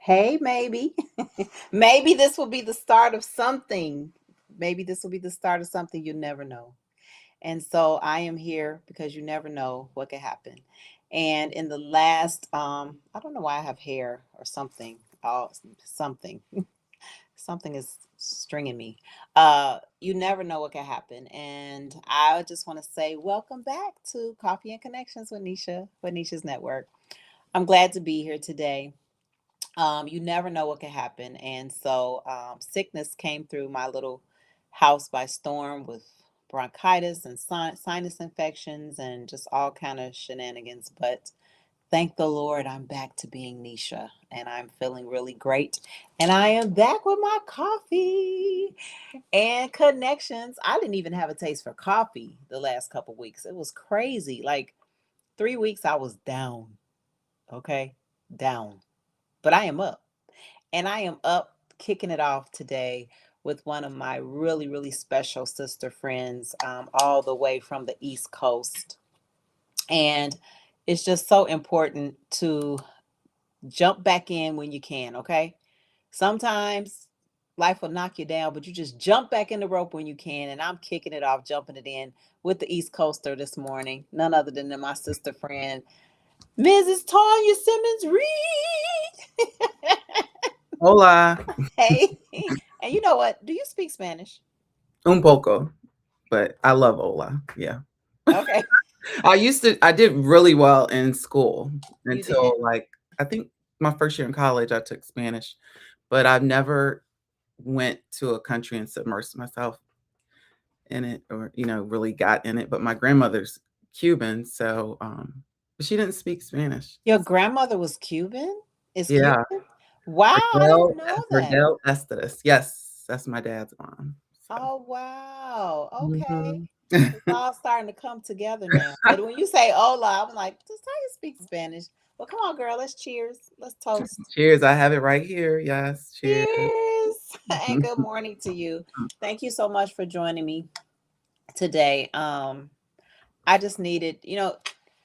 Hey, maybe. Maybe this will be the start of something. Maybe this will be the start of something you never know. And so I am here because you never know what could happen. And in the last, I don't know why I have hair or something. Oh, something. Something is stringing me. You never know what could happen. And I just want to say, welcome back to Coffee and Connections with Nisha's Network. I'm glad to be here today. You never know what could happen. And so sickness came through my little house by storm with bronchitis and sinus infections and just all kind of shenanigans. But thank the Lord, I'm back to being Nisha and I'm feeling really great. And I am back with my coffee and connections. I didn't even have a taste for coffee the last couple weeks. It was crazy. Like 3 weeks, I was down. Okay, down. But I am up. And I am up kicking it off today with one of my really, really special sister friends, all the way from the East Coast. And it's just so important to jump back in when you can, okay? Sometimes life will knock you down, but you just jump back in the rope when you can. And I'm kicking it off, jumping it in with the East Coaster this morning, none other than my sister friend, Mrs. Tanya Simmons Reid. Hola, Hey, and you know what? Do you speak Spanish? un poco, but I love hola. Yeah. Okay, I did really well in school you did. until I think my first year in college, I took Spanish, but I've never went to a country and submersed myself in it or, really got in it. But my grandmother's Cuban, so, but she didn't speak Spanish. Your grandmother was Cuban? Is Yeah. Cuban? Wow, I Verdel, didn't know that. Verdel Estes. Yes, that's my dad's mom. So. Oh, wow. Okay. Mhm. It's all starting to come together now. But when you say hola, I'm like, does Tanya speak Spanish? Well, come on, girl. Let's cheers. Let's toast. Cheers. I have it right here. Yes. Cheers. Cheers. And good morning to you. Thank you so much for joining me today. I just needed,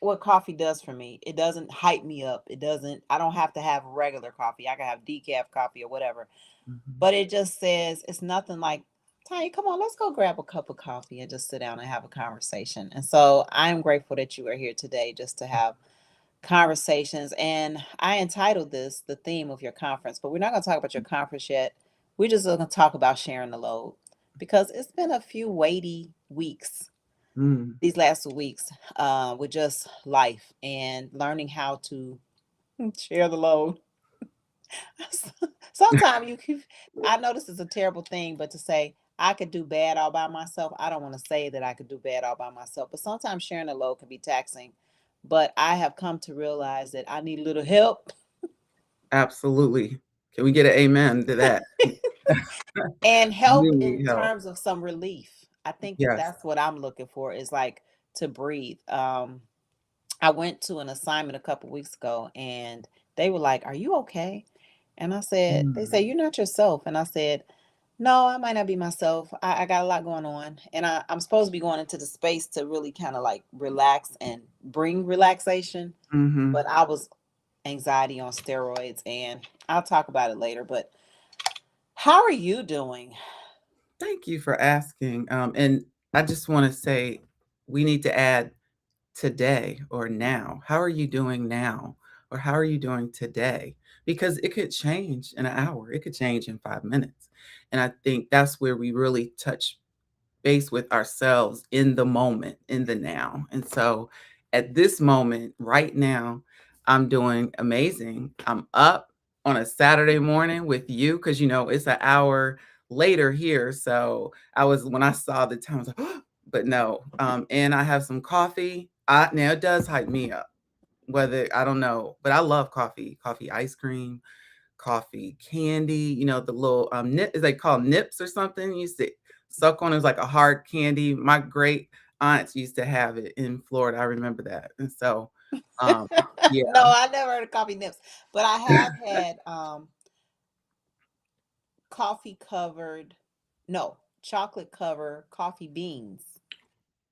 what coffee does for me. It doesn't hype me up. I don't have to have regular coffee. I can have decaf coffee or whatever. Mhm. But it just says it's nothing like, Tanya, come on, let's go grab a cup of coffee and just sit down and have a conversation. And so I'm grateful that you are here today just to have conversations. And I entitled this the theme of your conference, but we're not going to talk about your conference yet. We're just going to talk about sharing the load because it's been a few weighty weeks Mm. these last 2 weeks with just life and learning how to share the load. Sometimes I know this is a terrible thing, but to say I could do bad all by myself, I don't want to say that I could do bad all by myself, but sometimes sharing the load can be taxing. But I have come to realize that I need a little help Absolutely. Can we get an amen to that? and help You in need help. terms of some relief. I think that Yes. that's what I'm looking for is like to breathe. I went to an assignment a couple weeks ago and they were like, "Are you okay?" And they say, Mm. "You're not yourself." And I said, "No, I might not be myself. I got a lot going on. And I'm supposed to be going into the space to really kind of like relax and bring relaxation. Mhm. But I was anxiety on steroids and I'll talk about it later. But how are you doing? Thank you for asking. And I just want to say we need to add today or now. How are you doing now? Or how are you doing today? Because it could change in an hour. It could change in 5 minutes. And I think that's where we really touch base with ourselves in the moment, in the now. And so at this moment, right now, I'm doing amazing. I'm up on a Saturday morning with you because, it's an hour later here. So when I saw the time, I was like, but no. And I have some coffee. Now it does hype me up. Whether I don't know, but I love coffee ice cream, coffee candy, the little nip is they call nips or something. You used to suck on it was like a hard candy. My great aunts used to have it in Florida. I remember that. And so um yeah. No, I never heard of coffee nips, but I have had coffee covered, no, chocolate covered coffee beans.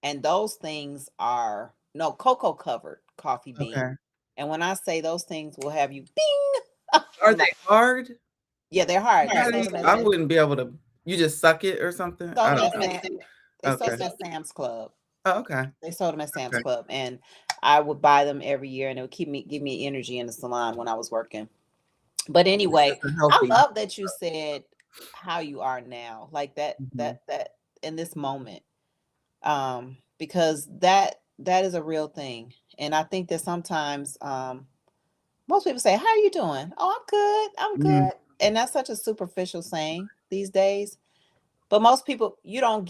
And those things are, no, cocoa covered coffee beans. Okay. And when I say those things will have you bing. Are I'm they like, hard? yeah, they're hard. They How do sold you them at I wouldn't be able to you just suck it or something? sold I them don't at know. Sam. They sold Okay. them at Sam's Club. Oh, okay. They sold them at Sam's Okay. Club, and I would buy them every year, and it would give me energy in the salon when I was working. But anyway, That's a I healthy. love that you said how you are now, like that Mhm. that in this moment, because that is a real thing, and I think that sometimes most people say, "How are you doing?" "Oh, I'm good. I'm Mhm. good," and that's such a superficial saying these days. But most people, you don't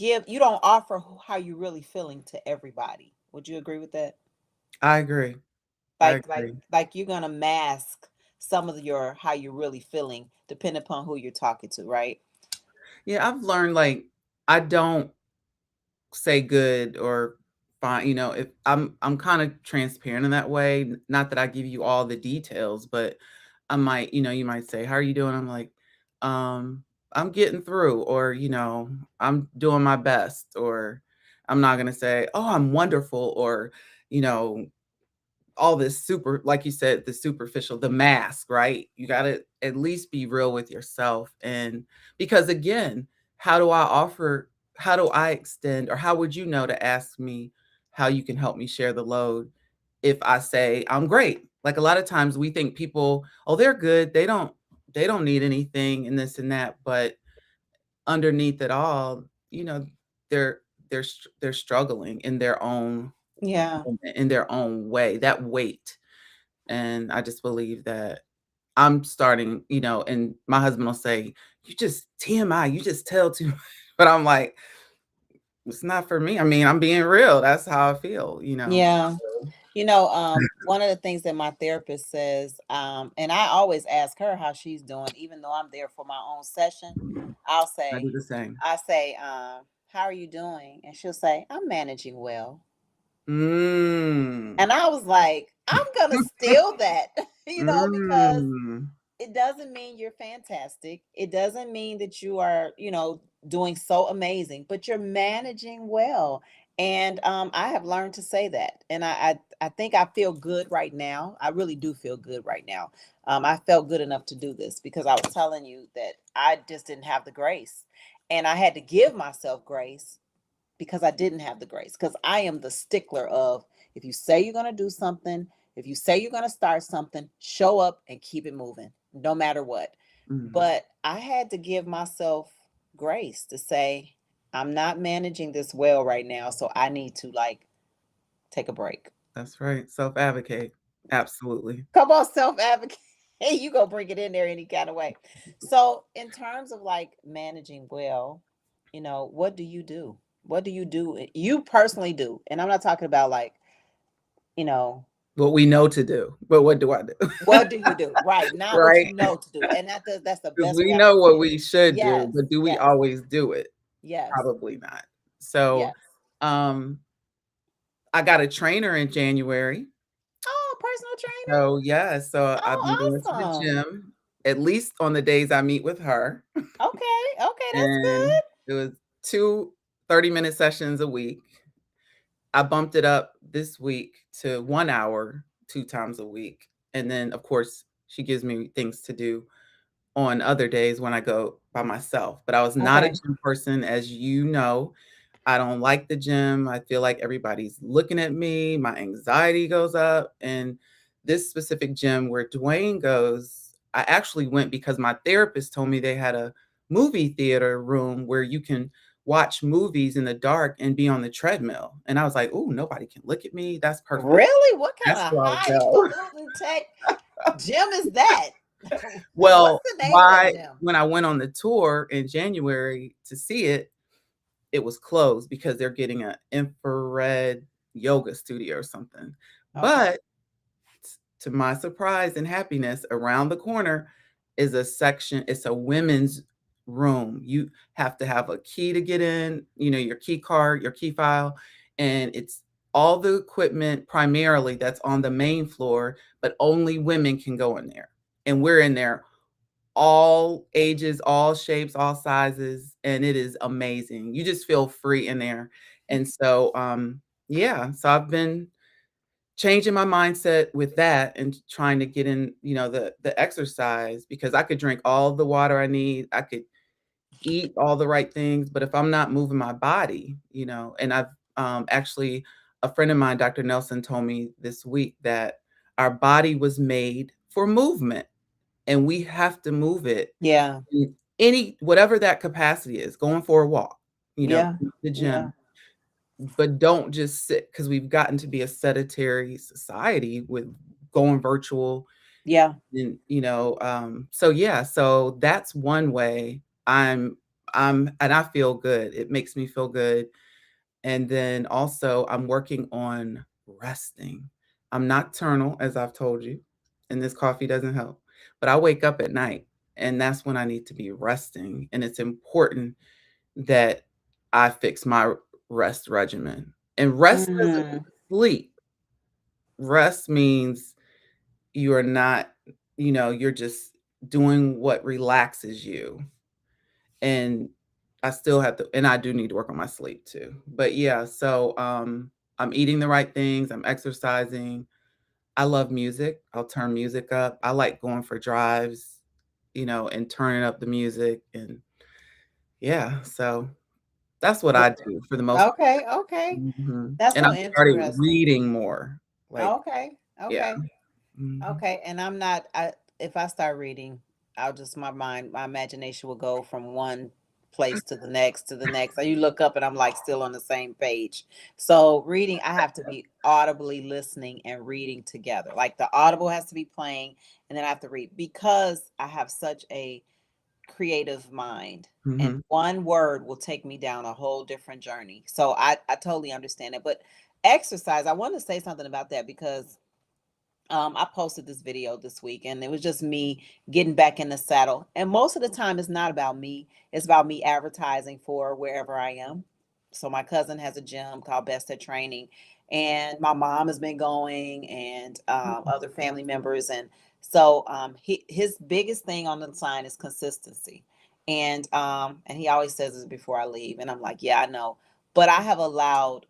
offer how you really feeling to everybody. Would you agree with that? I agree. I agree. Like you're gonna mask some of your how you're really feeling depending upon who you're talking to, right? Yeah, I've learned, like, I don't say good or fine, if I'm kinda transparent in that way, not that I give you all the details, but I might you might say, "How are you doing?" I'm like, um, "I'm getting through," or, "I'm doing my best," or I'm not gonna say, "Oh, I'm wonderful," or, you know, all this super like you said, the superficial, the mask, right? You gotta at least be real with yourself. And because again, how do I extend, or how would you know to ask me how you can help me share the load if I say I'm great? Like a lot of times we think people, oh, they're good. They don't need anything and this and that. But underneath it all, they're they're struggling Yeah. in their own way, that weight. And I just believe that I'm starting, and my husband will say, "You just TMI, you just tell too much." But I'm like, "It's not for me." I mean, I'm being real. That's how I feel. Yeah. So One of the things that my therapist says, and I always ask her how she's doing, even though I'm there for my own session. I'll I do say, the same. how are you doing? And she'll say, I'm managing well. Mm. And I was like, I'm gonna steal that, because Mm. it doesn't mean you're fantastic. It doesn't mean that you are, doing so amazing, but you're managing well. And I have learned to say that. And I think I feel good right now. I really do feel good right now. I felt good enough to do this because I was telling you that I just didn't have the grace. And I had to give myself grace because I didn't have the grace. Because I am the stickler of, if you say you're going to do something, if you say you're going to start something, show up and keep it moving, no matter what. Mhm. But I had to give myself grace to say, I'm not managing this well right now. So I need to like take a break. That's right. Self-advocate. Absolutely. Come on, self advocate. Hey, you go bring it in there any kind of way. So, in terms of like managing well, what do you do? What do you do? You personally do. And I'm not talking about like, you know, What we know to do, but what do I do? what do you do? Right. Not what you Right? know to do. And that's the Because best we way I can know say what it. we should do, Yes. but do we Yes. always do it? Yes. Probably not. So, Yes. um, I got a trainer in January. Oh, personal trainer. So, yeah, so I've been Oh, going to the awesome. gym, at least on the days I meet with her, Okay. Okay. That's and good. it was 2 30-minute sessions a week. I bumped it up this week to 1 hour 2 times a week, and then, of course, she gives me things to do on other days when I go by myself. But I was not a Okay. gym person, as you know. I don't like the gym. I feel like everybody's looking at me. My anxiety goes up. And this specific gym where Dwayne goes, I actually went because my therapist told me they had a movie theater room where you can watch movies in the dark and be on the treadmill. And I was like, "Ooh, nobody can look at me. That's perfect. Really? What kind That's of where I'll go." highfalutin tech gym is that? What's Well, the name of that why gym? when I went on the tour in January to see it, it was closed because they're getting an infrared yoga studio or something. Okay. But to my surprise and happiness, around the corner is a section, it's a women's room. You have to have a key to get in, your key card, your key file, and it's all the equipment primarily that's on the main floor, but only women can go in there. And we're in there all ages, all shapes, all sizes, and it is amazing. You just feel free in there. And so, yeah, so I've been changing my mindset with that and trying to get in, the exercise, because I could drink all the water I need. I could eat all the right things, but if I'm not moving my body, and I've actually, a friend of mine, Dr. Nelson, told me this week that our body was made for movement and we have to move it Yeah. in any whatever that capacity is, going for a walk, Yeah. the Yeah. gym, but don't just sit, because we've gotten to be a sedentary society with going virtual. Yeah. And so yeah, so that's one way I'm and I feel good. It makes me feel good. And then also I'm working on resting. I'm nocturnal, as I've told you, and this coffee doesn't help. But I wake up at night, and that's when I need to be resting. And it's important that I fix my rest regimen. And rest doesn't Mm. mean sleep. Rest means you are not, you're just doing what relaxes you. And I still have to, and I do need to work on my sleep too. But yeah, so I'm eating the right things, I'm exercising. I love music. I'll turn music up. I like going for drives, and turning up the music. And yeah, so that's what I do for the most Okay. Okay. part. That's And so I've started interesting. reading more. Like, Okay. yeah. Okay. Mhm. Okay. And I'm not, if I start reading, I'll just, my imagination will go from one place to the next to the next. So you look up and I'm like still on the same page. So reading, I have to be audibly listening and reading together. Like the audible has to be playing and then I have to read because I have such a creative mind, and Mhm. one word will take me down a whole different journey. So I totally understand it. But exercise, I want to say something about that because I posted this video this week and it was just me getting back in the saddle. And most of the time, it's not about me, it's about me advertising for wherever I am. So, my cousin has a gym called Best at Training, and my mom has been going, and other family members. And so, his biggest thing on the sign is consistency. And he always says this before I leave. And I'm like, yeah, I know. But I have allowed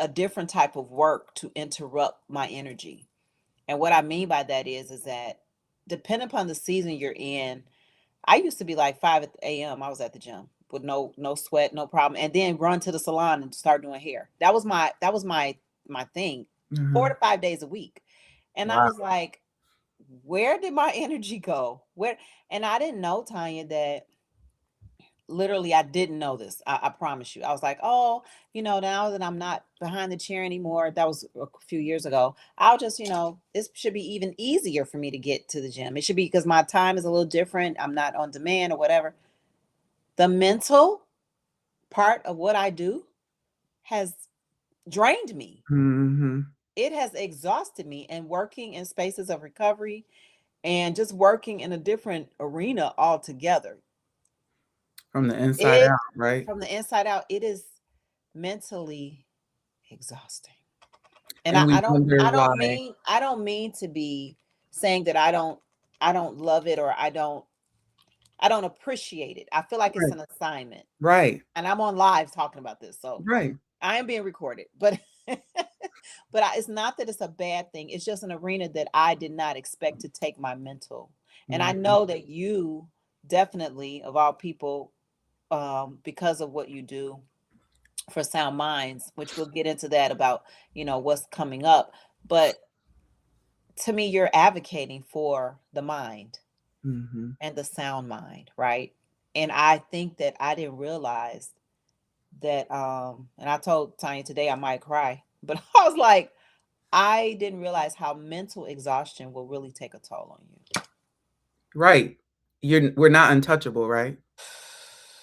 a different type of work to interrupt my energy, and what I mean by that is that depending upon the season you're in, I used to be like 5 a.m. I was at the gym with no sweat, no problem, and then run to the salon and start doing hair. That was my thing, four Mhm. to 5 days a week, and I Wow. was like, where did my energy go? Where? And I didn't know, Tanya, that literally I didn't know this. I promise you. I was like, oh, now that I'm not behind the chair anymore, that was a few years ago. I'll just, this should be even easier for me to get to the gym. It should be because my time is a little different. I'm not on demand or whatever. The mental part of what I do has drained me. Mhm. It has exhausted me, and working in spaces of recovery and just working in a different arena altogether. From the inside It out, right? From the inside out, it is mentally exhausting. And And I, we I don't wonder I why. don't mean I don't mean to be saying that I don't love it, or I don't appreciate it. I feel like it's Right, an assignment. right, And I'm on live talking about this. So right. I am being recorded. But it's not that it's a bad thing. It's just an arena that I did not expect to take my mental. And I Mhm. know that you definitely, of all people, because of what you do for Sound Minds, which we'll get into that about, what's coming up. But to me, you're advocating for the mind Mhm. and the sound mind, right? And I think that I didn't realize that, and I told Tanya today I might cry, but I was like, I didn't realize how mental exhaustion will really take a toll on you. Right. We're not untouchable, right?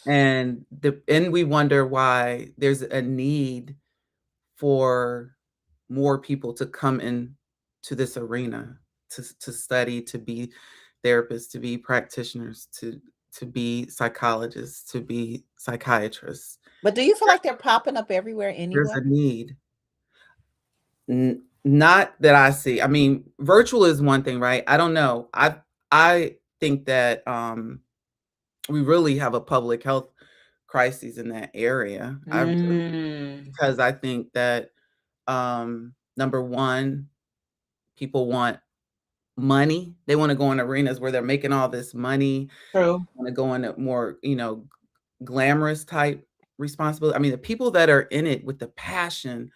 And we wonder why there's a need for more people to come in to this arena, to study, to be therapists, to be practitioners, to be psychologists, to be psychiatrists. But do you feel like they're popping up everywhere There's anyway? a need. Not that I see. I mean, virtual is one thing, right? I don't know. I think that we really have a public health crisis in that area. Mm. Because I think that Number one, people want money. They want to go in arenas where they're making all this money. True. Want to go into more, glamorous type responsibility. I mean, the people that are in it with the passion,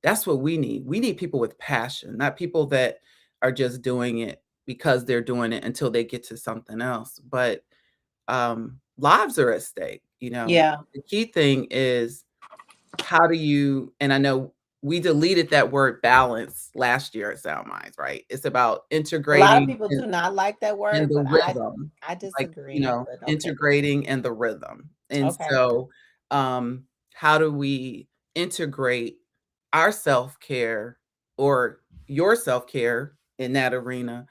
that's what we need. We need people with passion, not people that are just doing it because they're doing it until they get to something else. But lives are at stake, you know. Yeah. The key thing is how do you, and I know we deleted that word balance last year at Sound Minds, right? It's about A lot of integrating people do not like that in word, the but rhythm, I like, disagree, but okay. integrating in the rhythm. And Okay. so, um, how do we integrate our self-care or your self-care in that arena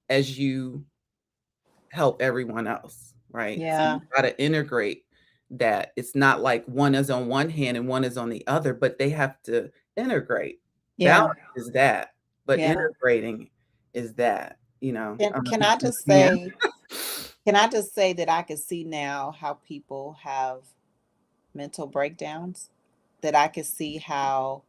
as you help everyone else, right? So Yeah. you gotta integrate that. It's not like one is on one hand and one is on the other, but they have to integrate. Balance Yeah. is that, but Yeah. integrating is that, Can I don't can know I if you just understand. say can I just say that I can see now how people have mental breakdowns? That I can see how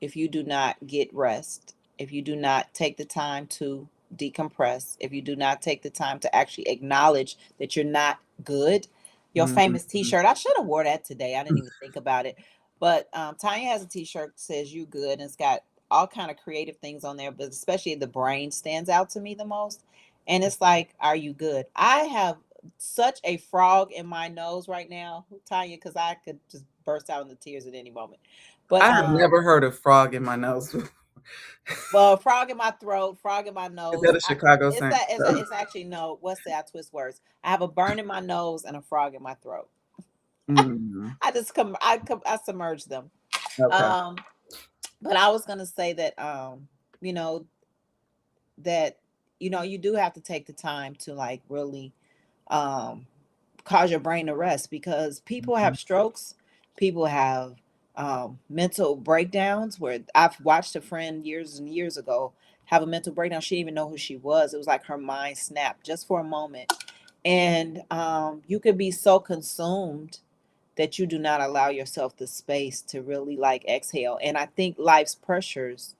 if you do not get rest, if you do not take the time to decompress, if you do not take the time to actually acknowledge that you're not good, your Mhm. famous T-shirt. I should have wore that today. I didn't even think about it, but Tanya has a T-shirt that says "You Good" and it's got all kind of creative things on there, but especially the brain stands out to me the most. And it's like, "Are you good?" I have such a frog in my nose right now, Tanya, because I could just burst out into tears at any moment. I But have never heard of frog in my nose. Is well, frog in my throat, frog in my that nose. a Chicago It's saying? that. It's actually no. What's that? I twist words. I have a burn in my nose and a frog in my throat. Mm, I just come. I submerge them. okay. Um, but I was gonna say that you know that you do have to take the time to like really um cause your brain to rest because people Mhm. have strokes, people have mental breakdowns. Where I've watched a friend years and years ago have a mental breakdown. She didn't even know who she was. It was like her mind snapped just for a moment. And you could be so consumed that you do not allow yourself the space to really like exhale. And I think life's pressures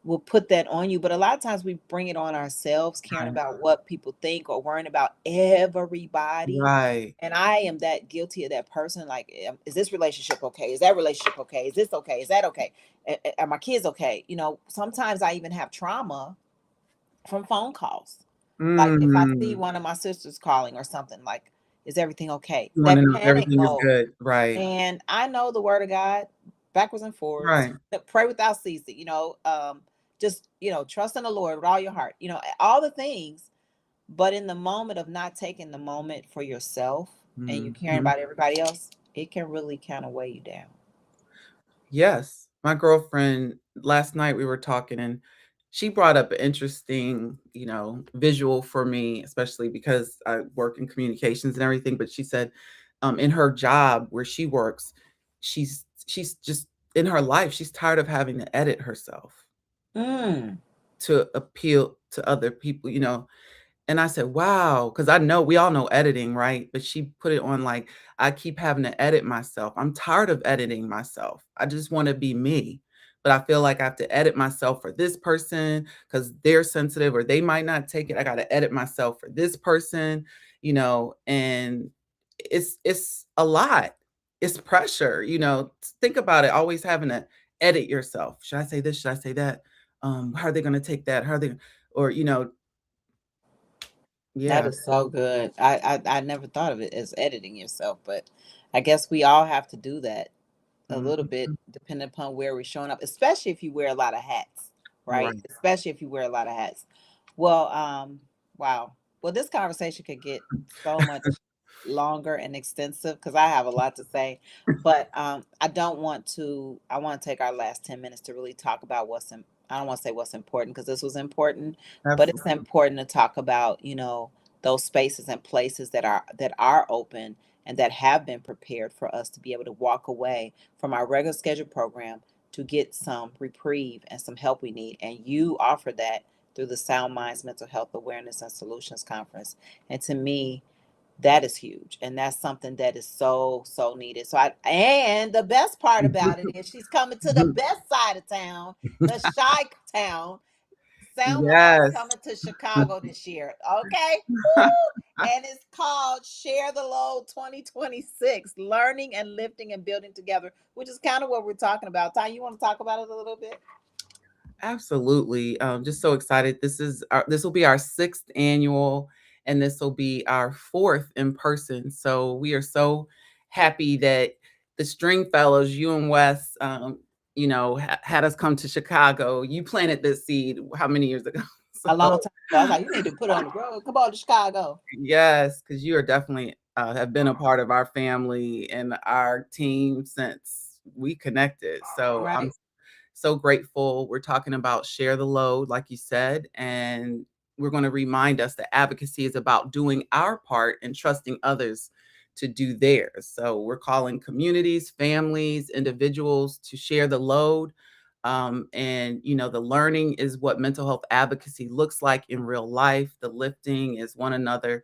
will put that on you. But a lot of times we bring it on ourselves, caring Right. about what people think or worrying about everybody. Right. And I am that guilty of that person. Like, is this relationship okay? Is that relationship okay? Is this okay? Is that okay? Are my kids okay? Sometimes I even have trauma from phone calls. Like if I see Mm. one of my sisters calling or something, like, is everything okay? You wanna That know if panic everything is mode. good. Right. And I know the word of God backwards and forwards. Right. Pray without ceasing, just, trust in the Lord with all your heart, all the things. But in the moment of not taking the moment for yourself and you caring Mhm. about everybody else, it can really kind of weigh you down. Yes. My girlfriend, last night we were talking and she brought up an interesting, visual for me, especially because I work in communications and everything. But she said, in her job where she works, she's just in her life, she's tired of having to edit herself Mm, to appeal to other people, And I said, "Wow," because I know we all know editing, right? But she put it on like, "I keep having to edit myself. I'm tired of editing myself. I just wanna be me, but I feel like I have to edit myself for this person because 'cause they're sensitive or they might not take it. I gotta edit myself for this person," and it's a lot. It's pressure, think about it, always having to edit yourself. "Should I say this? Should I say that? How are they gonna take that? How are they" or, that yeah. is so good. I never thought of it as editing yourself, but I guess we all have to do that a little bit Mhm. depending upon where we're showing up, especially if you wear a lot of hats, right? Right. Especially if you wear a lot of hats. Well, wow. Well, this conversation could get so much longer and extensive because I have a lot to say, but I want to take our last 10 minutes to really talk about I don't want to say what's important because this was important, but it's Absolutely. important to talk about, those spaces and places that are open and that have been prepared for us to be able to walk away from our regular scheduled program to get some reprieve and some help we need. And you offer that through the Sound Minds Mental Health Awareness and Solutions Conference. And to me, That is huge. And that's something that is so, so needed. So and the best part about it is she's coming to the best side of town, the shy town. Selma is Yes. coming to Chicago this year. Okay. Woo! And it's called Share the Load 2026, Learning and Lifting and Building Together, which is kind of what we're talking about. Ty, you want to talk about it a little bit? Absolutely. Just so excited. This will be our sixth annual, and this will be our fourth in person. So we are so happy that the Stringfellows, you and Wes, had us come to Chicago. You planted this seed how many years ago? A long So time ago. I was like, you need to put it on the road. Come on to Chicago. yes, because you are definitely have been a part of our family and our team since we connected. So I'm Right. so grateful. We're talking about share the load, like you said, and we're going to remind us that advocacy is about doing our part and trusting others to do theirs. So we're calling communities, families, individuals to share the load. And the learning is what mental health advocacy looks like in real life. The lifting is one another,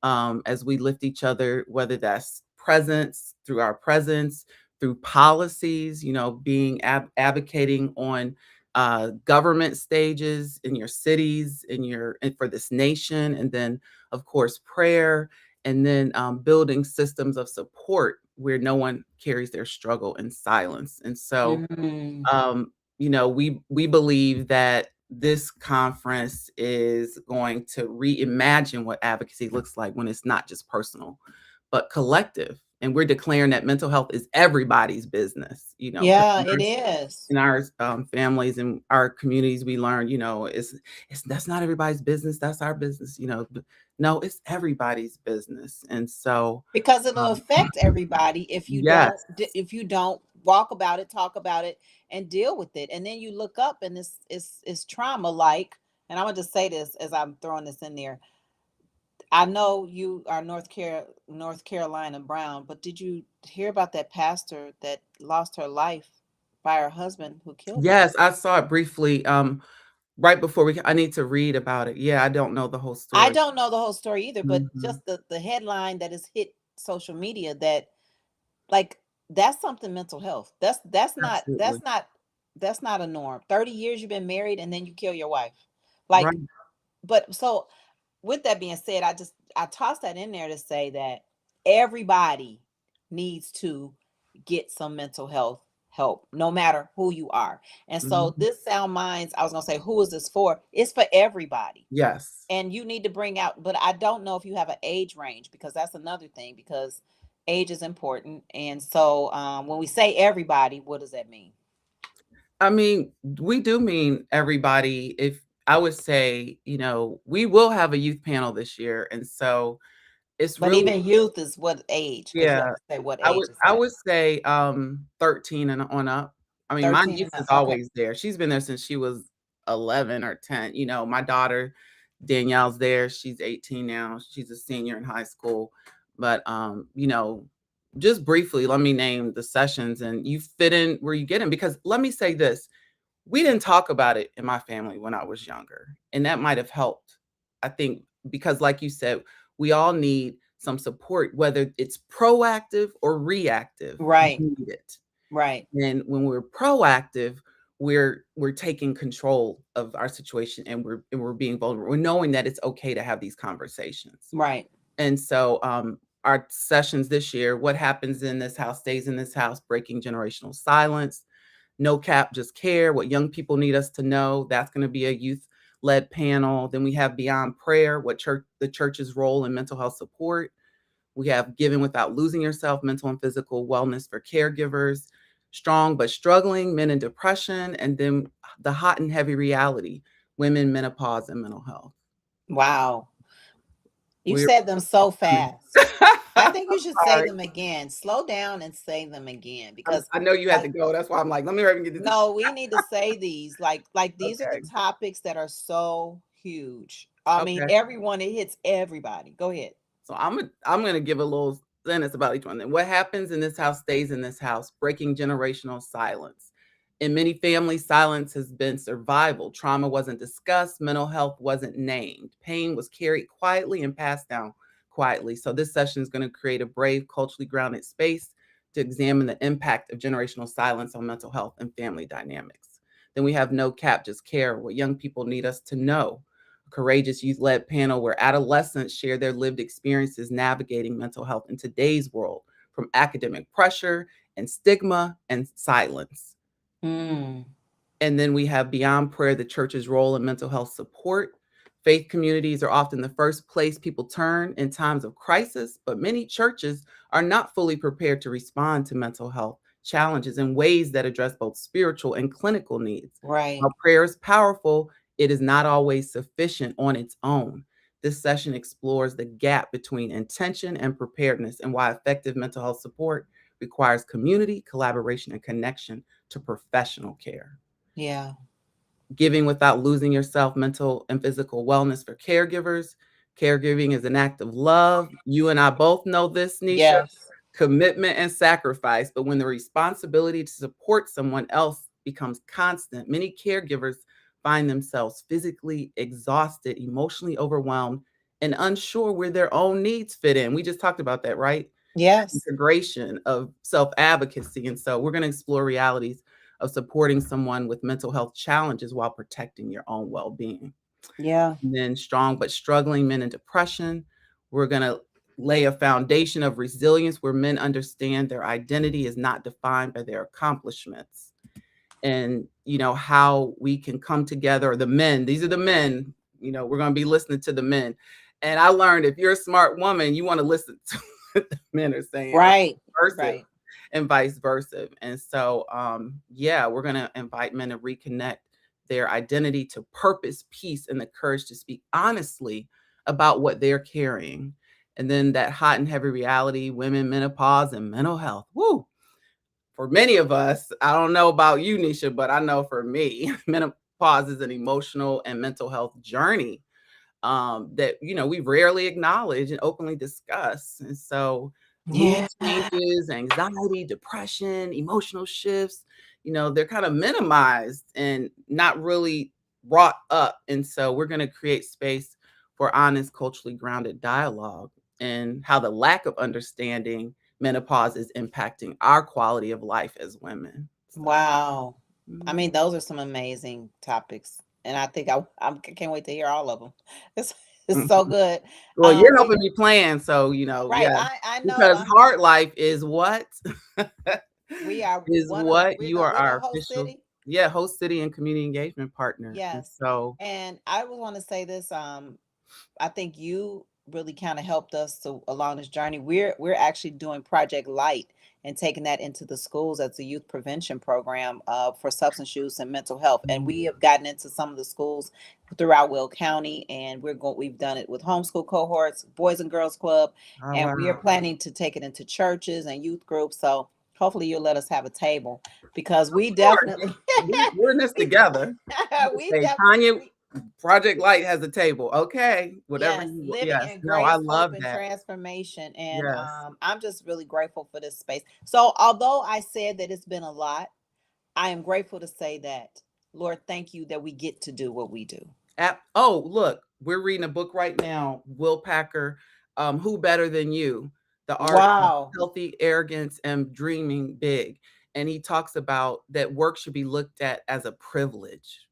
as we lift each other, whether that's presence, through our presence, through policies, being advocating on government stages in your cities, and for this nation, and then of course prayer, and then building systems of support where no one carries their struggle in silence. And so Mm. we believe that this conference is going to reimagine what advocacy looks like when it's not just personal, but collective. And we're declaring that mental health is everybody's business, because Yeah, it is. in our families and our communities, we learn, it's that's not everybody's business. That's our business, no, it's everybody's business. And so, Because it'll um, affect everybody yes, if you don't walk about it, talk about it, and deal with it. And then you look up and it's trauma like, and I'm gonna just say this as I'm throwing this in there. I know you are North Carolina Brown, but did you hear about that pastor that lost her life by her husband who killed her? yes, I saw it briefly. Right before I need to read about it. Yeah, I don't know the whole I story. don't know the whole story either, but Mhm. just the headline that has hit social media, that like, that's something mental health. Absolutely. That's not a norm. 30 years you've been married and then you kill your wife. Like, Right. but so with that being said, I tossed that in there to say that everybody needs to get some mental health help, no matter who you are. And so Mhm. this Sound Minds, I was gonna say, who is this for? It's for everybody. Yes. And you need to bring out, but I don't know if you have an age range, because that's another thing, because age is important. And so when we say everybody, what does that mean? I mean, we do mean everybody. If I would say, we will have a youth panel this year, and so it's But really. even youth is what age? Because you have Yeah, to say what I age would is I that? would say, 13 and on up. I mean, my 13 and niece is up. Okay. always there. She's been there since she was 11 or 10. My daughter Danielle's there. She's 18 now. She's a senior in high school. But just briefly, let me name the sessions and you fit in where you get in, because let me say this, we didn't talk about it in my family when I was younger, and that might have helped. I think because like you said, we all need some support, whether it's proactive or reactive, we Right. need it. Right. And when we're proactive, we're taking control of our situation, and we're being vulnerable. We're knowing that it's okay to have these conversations. Right. And so our sessions this year, what happens in this house stays in this house, breaking generational silence, no cap, just care, what young people need us to know. That's going to be a youth led panel. Then we have Beyond Prayer, the church's role in mental health support. We have Giving Without Losing Yourself, mental and physical wellness for caregivers, Strong but Struggling, men in depression, and then the hot and heavy reality, women, menopause, and mental health. Wow. You We're said them so fast. I think you should say sorry. them again. Slow down and say them again, because I know you had like, to go. That's why I'm like, let me hurry and get this. no, we need to say these. Like these are the Okay. topics that are so huge. I mean, Okay. everyone, it hits everybody. Go ahead. So I'm gonna give a little sentence about each one. Then what happens in this house stays in this house, breaking generational silence. In many families, silence has been survival. Trauma wasn't discussed, mental health wasn't named. Pain was carried quietly and passed down quietly. So this session is going to create a brave, culturally grounded space to examine the impact of generational silence on mental health and family dynamics. Then we have No Cap, Just Care, what young people need us to know. A courageous youth-led panel where adolescents share their lived experiences navigating mental health in today's world, from academic pressure and stigma and silence. Mm. And then we have Beyond Prayer, the church's role in mental health support. Faith communities are often the first place people turn in times of crisis, but many churches are not fully prepared to respond to mental health challenges in ways that address both spiritual and clinical needs. Right. While prayer is powerful, it is not always sufficient on its own. This session explores the gap between intention and preparedness and why effective mental health support requires community, collaboration, and connection to professional care. Yeah. Giving without losing yourself, mental and physical wellness for caregivers. Caregiving is an act of love. You and I both know this, Nisha. Yes. Commitment and sacrifice. But when the responsibility to support someone else becomes constant, many caregivers find themselves physically exhausted, emotionally overwhelmed, and unsure where their own needs fit in. We just talked about that, right? Yes. Integration of self advocacy. And so we're going to explore realities of supporting someone with mental health challenges while protecting your own well being. Yeah. And then Strong but Struggling Men in Depression. We're going to lay a foundation of resilience where men understand their identity is not defined by their accomplishments. And, how we can come together. The men, these are the men, we're going to be listening to the men. And I learned if you're a smart woman, you want to listen to what the men are saying, Right. versa, Right. and vice versa. And so, yeah, we're going to invite men to reconnect their identity to purpose, peace, and the courage to speak honestly about what they're carrying. And then that hot and heavy reality, women, menopause, and mental health. Woo! For many of us, I don't know about you, Nisha, but I know for me, menopause is an emotional and mental health journey that we rarely acknowledge and openly discuss. And so, mood Yeah. changes, anxiety, depression, emotional shifts, they're kind of minimized and not really brought up. And so, we're going to create space for honest, culturally grounded dialogue and how the lack of understanding menopause is impacting our quality of life as women. So, Wow. I mhm. mean, those are some amazing topics, and I think I can't wait to hear all of them. It's so good. Well, you're We helping me plan, so, right. yeah, I know. because Heart Life is what? We are Is one of what? You are we're the our host official, city. yeah, host city and community engagement partner, and Yes, so and I would want to say this. I think you really kind of helped us to along this journey. We're actually doing Project Light and taking that into the schools as a youth prevention program for substance use and mental health. And we have gotten into some of the schools throughout Will County, and we've done it with homeschool cohorts, Boys and Girls Club, oh, and we are wow. planning to take it into churches and youth groups. So hopefully you'll let us have a table because we Of course, definitely we're in this we together. we Say, definitely Tanya, Project Light has a table. Okay, whatever yes, you living yes. in No, I grace, hope, love and that. transformation. And Yes. I'm just really grateful for this space. So, although I said that it's been a lot, I am grateful to say that, Lord, thank you that we get to do what we do. Look, we're reading a book right now, Will Packer, Who Better Than You? The Art of Wow. Healthy Arrogance and Dreaming Big. And he talks about that work should be looked at as a privilege.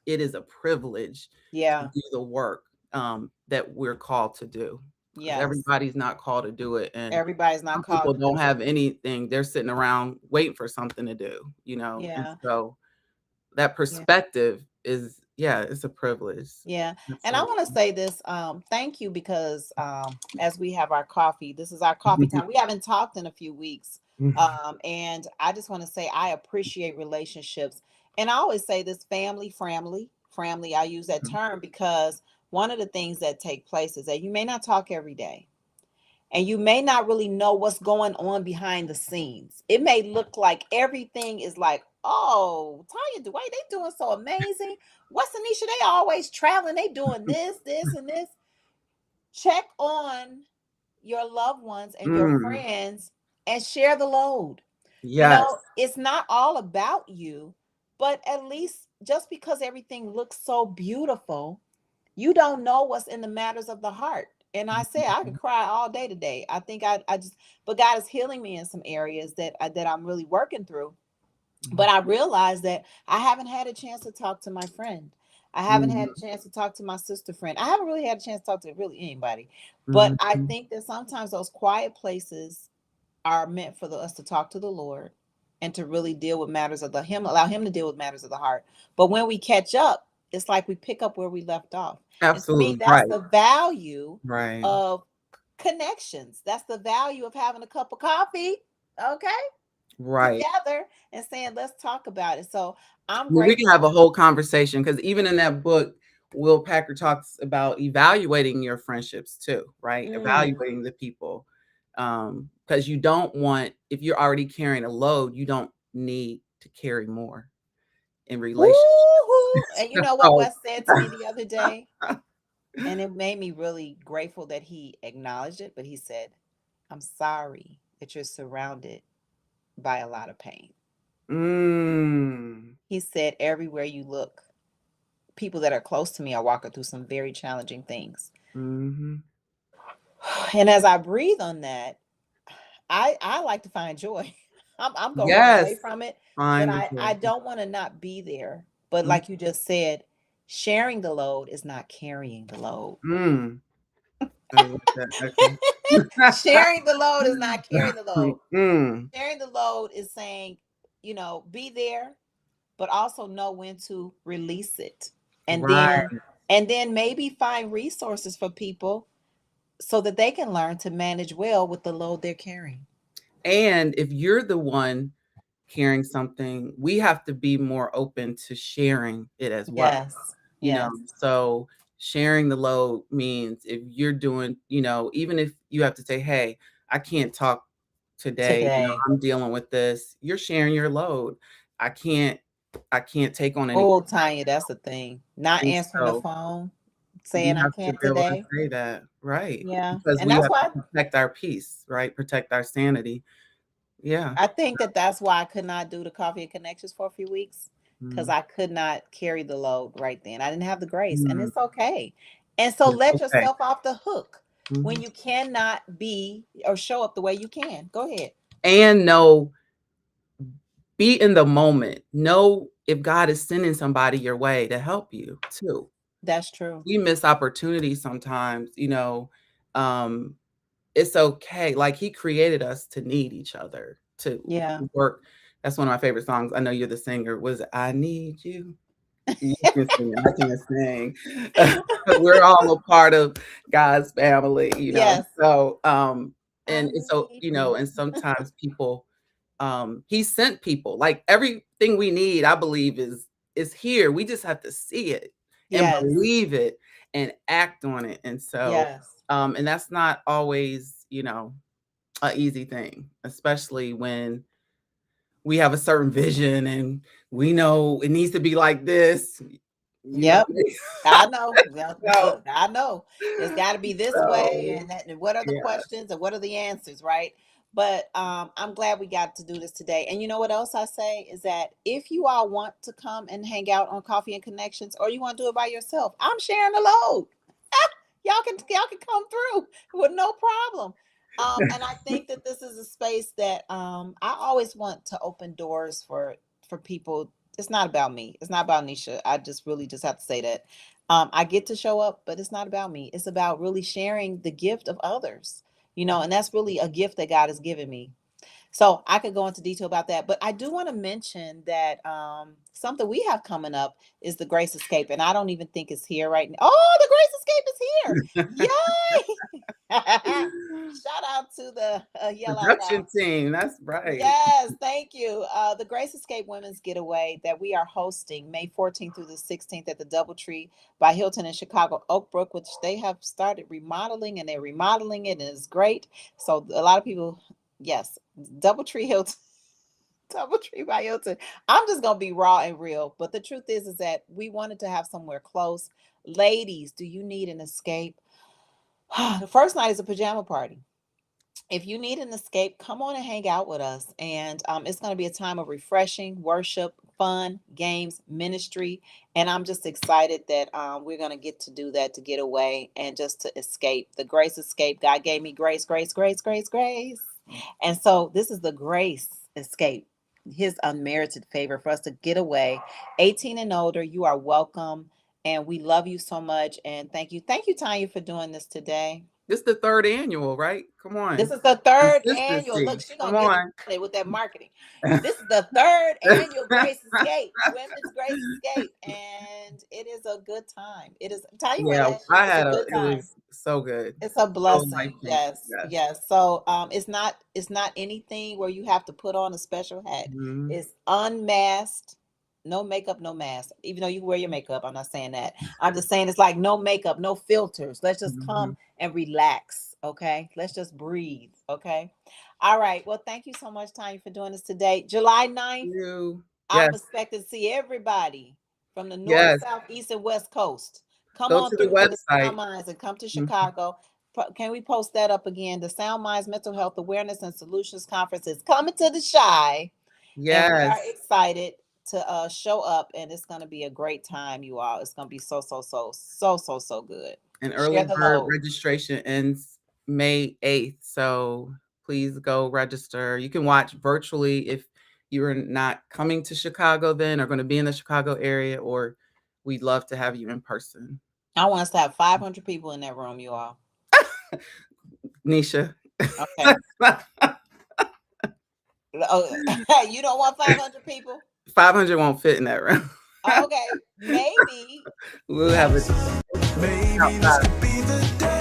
It is a privilege to Yeah. do the work that we're called to do because Yes. everybody's not called to do it. And Everybody's not some called people to don't do it. have anything. They're sitting around waiting for something to do, And Yeah. so that Yeah. perspective is, yeah, it's a privilege. Yeah. And I Absolutely. want to say this, thank you because as we have our coffee, this is our coffee time. We haven't talked in a few weeks. And I just want to say I appreciate relationships. And I always say this family. I use that term because one of the things that take place is that you may not talk every day and you may not really know what's going on behind the scenes. It may look like everything is like, oh, Tanya, Dwayne, they doing so amazing. What's Anisha? They always traveling. They doing this, and this. Check on your loved ones and your Mm, friends and share the load. yes. It's not all about you, but at least just because everything looks so beautiful, you don't know what's in the matters of the heart. And I said I could cry all day today. I think I just, but God is healing me in some areas that I'm really working through. But I realized that I haven't had a chance to talk to my friend. I haven't had a Mhm. chance to talk to my sister friend. I haven't really had a chance to talk to really anybody. But I Mhm. think that sometimes those quiet places are meant for us to talk to the Lord and to really deal with matters of the him, allow him to deal with matters of the heart. But when we catch up, it's like we pick up where we left off. And to me, Absolutely that's right. the value Right. of connections. That's the value of having a cup of coffee, okay, Right. together and saying, let's talk about it. So I'm Well, we can have grateful. a whole conversation because even in that book, Will Packer talks about evaluating your friendships too, right? Mm. Evaluating the people. Because you don't want, if you're already carrying a load, you don't need to carry more in relationships. Woo-hoo. And you know what So, Wes said to me the other day? And it made me really grateful that he acknowledged it, but he said, I'm sorry that you're surrounded by a lot of pain. mm, He said, everywhere you look, people that are close to me are walking through some very challenging things. mhm. And as I breathe on that, I like to find joy. I'm gonna run away Yes, from it, but find the I joy. don't want to not be there. But Mm, like you just said, sharing the load is not carrying the load. mm. I love that. Okay. Sharing the load is not carrying the load. Mm, Sharing the load is saying, be there, but also know when to release it. And then right. and then maybe find resources for people so that they can learn to manage well with the load they're carrying. And if you're the one carrying something, we have to be more open to sharing it as well. Yes. You know, Yes. so sharing the load means if you're doing, even if you have to say, hey, I can't talk today, Today. I'm dealing with this, you're sharing your load. I can't, I can't take on any. Oh, Tanya, that's the thing. Not And answering the so phone, you saying I have to can't be able to today. say that, right? Yeah. Because And we that's have why to protect our peace, right? Protect our sanity. Yeah. I think that that's why I could not do the coffee and connections for a few weeks because Mm, I could not carry the load right then. I didn't have the grace, and mm, it's okay. And so it's let okay. yourself off the hook when Mhm. you cannot be or show up the way you can. Go ahead. And know, be in the moment. Know if God is sending somebody your way to help you too. That's true. We miss opportunities sometimes, um, it's okay. Like he created us to need each other, to Yeah. work. That's one of my favorite songs. I know you're the singer. Was I need you? You can sing it. I can't sing. We're all a part of God's family, Yes. So, I and so, need you. and sometimes people, he sent people. Like everything we need, I believe is here. We just have to see it and Yes. believe it and act on it. And so, Yes. and that's not always, a easy thing, especially when we have a certain vision and we know it needs to be like this, you know. Yep. I know. Well, So look, I know it's got to be this way, so, and and what are the yeah. questions and what are the answers, right? But I'm glad we got to do this today. And you know what else I say is that if you all want to come and hang out on Coffee and Connections, or you want to do it by yourself, I'm sharing the load. Y'all can come through with no problem. And I think that this is a space that I always want to open doors for people. It's not about me. It's not about Nisha. I just really just have to say that. I get to show up, but it's not about me. It's about really sharing the gift of others, and that's really a gift that God has given me. So I could go into detail about that, but I do want to mention that something we have coming up is the Grace Escape, and I don't even think it's here right now. Oh, the Grace Escape is here! Yay! Shout out to the Yell Out Loud. Production team, that's right. Yes, thank you. The Grace Escape Women's Getaway that we are hosting May 14th through the 16th at the Doubletree by Hilton in Chicago, Oak Brook, which they have started remodeling and they're remodeling it and it's great. So a lot of people, yes, Doubletree Hilton. Doubletree by Hilton. I'm just gonna be raw and real, but the truth is that we wanted to have somewhere close. Ladies, do you need an escape? The first night is a pajama party. if you need an escape, come on and hang out with us. And it's going to be a time of refreshing worship, fun, games, ministry. And I'm just excited that we're going to get to do that, to get away and just to escape. The grace escape. God gave me grace, grace, grace, grace, grace. And so this is the grace escape, his unmerited favor for us to get away. 18 and older, you are welcome. And we love you so much. And thank you. Thank you, Tanya, for doing this today. This is the third annual, right? Come This on. is the third annual. Consistency. Look, she Come gonna get on. started with that marketing. This is the third annual Grace Escape, Women's Grace Escape, and it is a good time. It is. Tanya went Yeah, last year. It's a good it time. was so good. It's a So blessing. life-changing. Yes, Yes. yes. So it's not anything where you have to put on a special hat. Mhm. It's unmasked, no makeup, no mask. Even though you wear your makeup, I'm not saying that. I'm just saying it's like no makeup, no filters. Let's just Mhm. come and relax. Okay. Let's just breathe. Okay. All right. Well, thank you so much, Tanya, for doing this today. July 9th. You. I'm Yes. expecting to see everybody from the north, Yes. south, east, and west coast. Come Go on to the through to the website. Sound Minds and come to Mhm. Chicago. Can we post that up again? The Sound Minds Mental Health Awareness and Solutions Conference is coming to the Shy, and we are Yes. excited to show up. And it's going to be a great time, you all. It's going to be so, so, so, so, so, so good. And Share early the bird load. registration ends May 8th. So please go register. You can watch virtually if you're not coming to Chicago then or going to be in the Chicago area, or we'd love to have you in person. I want us to have 500 people in that room, you all. Nisha. Okay. Oh, you don't want 500 people? 500 won't fit in that room. Okay. Maybe. We'll have it Maybe this outside. could be the day.